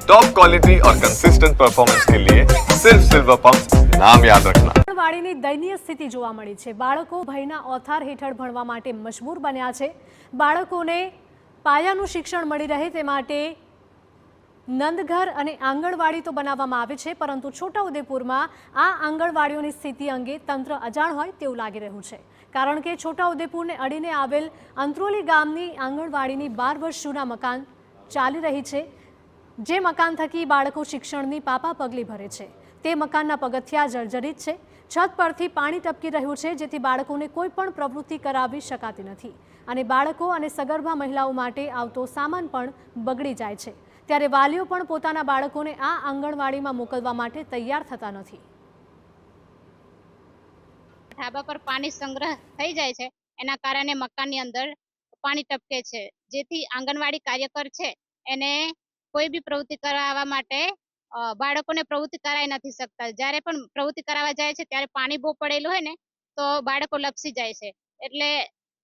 Top quality और consistent performance के लिए सिर्फ सिल्वर पंप नाम याद रखना। આંગણવાડીની દયનીય સ્થિતિ જોવા મળી છે। બાળકો ભયના ઓથાર હેઠળ ભણવા માટે મજબૂર બન્યા છે। બાળકોને પાયાનું શિક્ષણ મળી રહે તે માટે નંદઘર અને આંગણવાડી તો બનાવવામાં આવે છે, પરંતુ છોટાઉદેપુરમાં આ આંગણવાડીઓની સ્થિતિ અંગે તંત્ર અજાણ હોય તેવું લાગી રહ્યું છે, કારણ કે છોટાઉદેપુરને અડીને આવેલ અંત્રોલી ગામની આંગણવાડીની 12 વર્ષ જૂના મકાન ચાલી રહી છે, જે મકાન થકી બાળકો શિક્ષણની પાપા પગલી ભરે છે। તે મકાનના પગથિયા જર્જરિત છે, છત પરથી પાણી ટપકી રહ્યું છે, જેથી બાળકોને કોઈ પણ પ્રવૃત્તિ કરાવી શકાતી નથી અને બાળકો અને સગર્ભા મહિલાઓ માટે આવતો સામાન પણ બગડી જાય છે। ત્યારે વાલીઓ પણ પોતાના બાળકોને આ આંગણવાડીમાં મોકલવા માટે તૈયાર થતા નથી। ઢાબા પર પાણી સંગ્રહ થઈ જાય છે, એના કારણે મકાનની અંદર પાણી ટપકે છે, જેથી આંગણવાડી કાર્યકર છે એને કોઈ બી પ્રવૃત્તિ કરાવવા માટે બાળકોને પ્રવૃત્તિ કરાવી નથી શકતા। જ્યારે પણ પ્રવૃત્તિ કરાવવા જાય છે ત્યારે પાણી બહુ પડેલું હોય ને તો બાળકો લપસી જાય છે, એટલે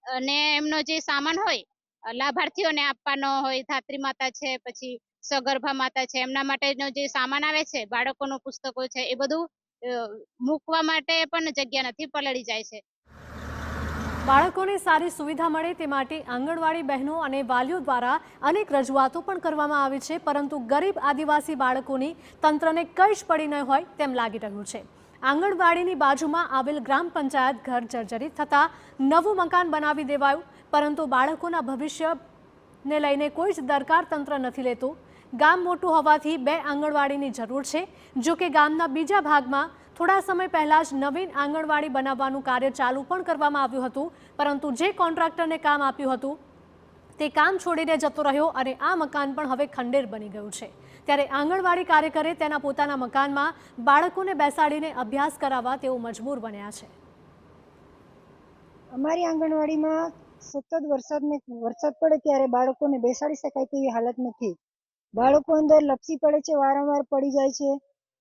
અને એમનો જે સામાન હોય લાભાર્થીઓને આપવાનો હોય, ધાત્રી માતા છે, પછી સગર્ભા માતા છે, એમના માટેનો જે સામાન આવે છે, બાળકોનું પુસ્તકો છે, એ બધું મૂકવા માટે પણ જગ્યા નથી, પલળી જાય છે। બાળકોને સારી સુવિધા મળે તે માટે આંગણવાડી બહેનો અને વાલીઓ દ્વારા અનેક રજૂઆતો પણ કરવામાં આવી છે, પરંતુ ગરીબ આદિવાસી બાળકોની તંત્રને કંઈ જ પડી ન હોય તેમ લાગી રહ્યું છે। આંગણવાડીની બાજુમાં આવેલ ગ્રામ પંચાયત ઘર જર્જરિત થતાં નવું મકાન બનાવી દેવાયું, પરંતુ બાળકોના ભવિષ્યને લઈને કોઈ જ દરકાર તંત્ર નથી લેતું। ગામ મોટું હોવાથી 2 આંગણવાડીની જરૂર છે। જો કે ગામના બીજા ભાગમાં થોડા સમય પહેલા જ નવીન આંગણવાડી બનાવવાનું કાર્ય ચાલુ પણ કરવામાં આવ્યું હતું, પરંતુ જે કોન્ટ્રાક્ટરને કામ આપ્યું હતું તે કામ છોડીને જતો રહ્યો અને આ મકાન પણ હવે ખંડેર બની ગયું છે। ત્યારે આંગણવાડી કાર્યકરે તેના પોતાના મકાનમાં બાળકોને બેસાડીને અભ્યાસ કરાવવા તેઓ મજબૂર બન્યા છે। અમારી આંગણવાડીમાં સતત વરસાદ પડે ત્યારે બાળકોને બેસાડી શકાય તેવી હાલત નથી। બાળકો અંદર લપસી પડે છે, વારંવાર પડી જાય છે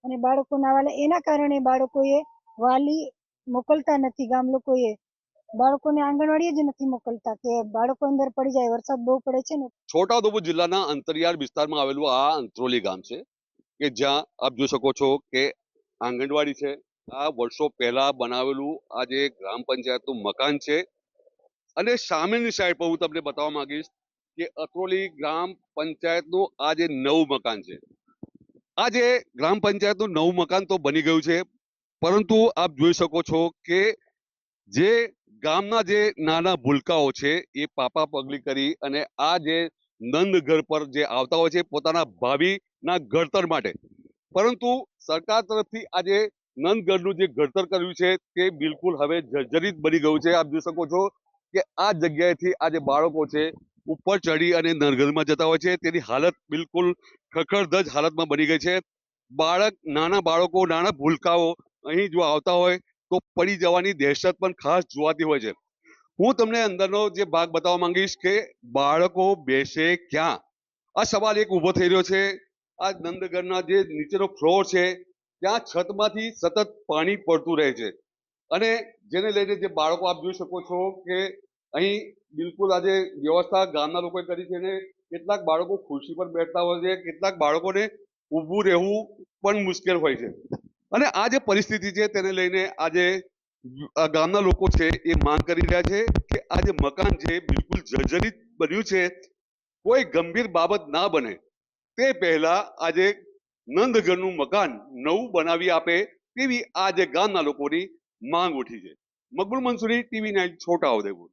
અને બાળકો નાવાલે એના કારણે બાળકોએ વાલી મોકલતા નથી। ગામ લોકોએ બાળકોને આંગણવાડીએ જ નથી મોકલતા કે બાળકો અંદર પડી જાય, વરસાદ બહુ પડે છે ને। છોટાઉદેપુર જિલ્લાના અંતરિયાળ વિસ્તારમાં આવેલું આ અંત્રોલી ગામ છે કે જ્યાં આપ જોઈ શકો છો કે આંગણવાડી છે। આ વર્ષો પહેલા બનાવેલું આ જે ગ્રામ પંચાયતનું મકાન છે અને સામેની સાઈડ પર હું તમને બતાવવા માંગીશ કે અંત્રોલી ગ્રામ પંચાયતનું આ જે નવું મકાન છે, આ જે ગ્રામ પંચાયતનું નવું મકાન તો બની ગયું છે, પરંતુ આપ જોઈ શકો છો કે જે ગામના જે નાના ભૂલકાઓ છે એ પાપા પગલી કરી અને આ જે નંદ ઘર પર જે આવતા હોય છે પોતાના ભાવિના ઘડતર માટે, પરંતુ સરકાર તરફથી આજે નંદ ઘરનું જે ઘડતર કર્યું છે તે બિલકુલ હવે જર્જરિત બની ગયું છે। આપ જોઈ શકો છો કે આ જગ્યાએથી આ જે બાળકો છે ઉપર ચડી અને નંદઘરમાં જતા હોય છે, તેની હાલત બિલકુલ ખખડધજ હાલતમાં બની ગઈ છે। નાના બાળકો, નાના ભૂલકાઓ અહીં જો આવતા હોય તો પડી જવાની દહેશત પણ ખાસ જોવાતી હોય છે। હું તમને અંદરનો જે ભાગ બતાવવા માંગીશ કે બાળકો બેસે ક્યાં, આ સવાલ એક ઊભો થઈ રહ્યો છે। આ નંદઘરના જે નીચેનો ફ્લોર છે ત્યાં છતમાંથી સતત પાણી પડતું રહે છે અને જેને લઈને જે બાળકો આપ જોઈ શકો છો કે અહીં બિલકુલ આજે વ્યવસ્થા ગામના લોકોએ કરી છે અને કેટલાક બાળકો ખુરશી પર બેઠતા હોય છે, કેટલાક બાળકોને ઊભું રહેવું પણ મુશ્કેલ હોય છે અને આ જે પરિસ્થિતિ છે તેને લઈને આજે ગામના લોકો છે એ માંગ કરી રહ્યા છે કે આ જે મકાન છે બિલકુલ જર્જરિત બન્યું છે, કોઈ ગંભીર બાબત ના બને તે પહેલા આજે નંદઘરનું મકાન નવું બનાવી આપે તેવી આ જે ગામના લોકોની માંગ ઉઠી છે। મકબૂલ મંસૂરી, TV9 છોટાઉદેપુર।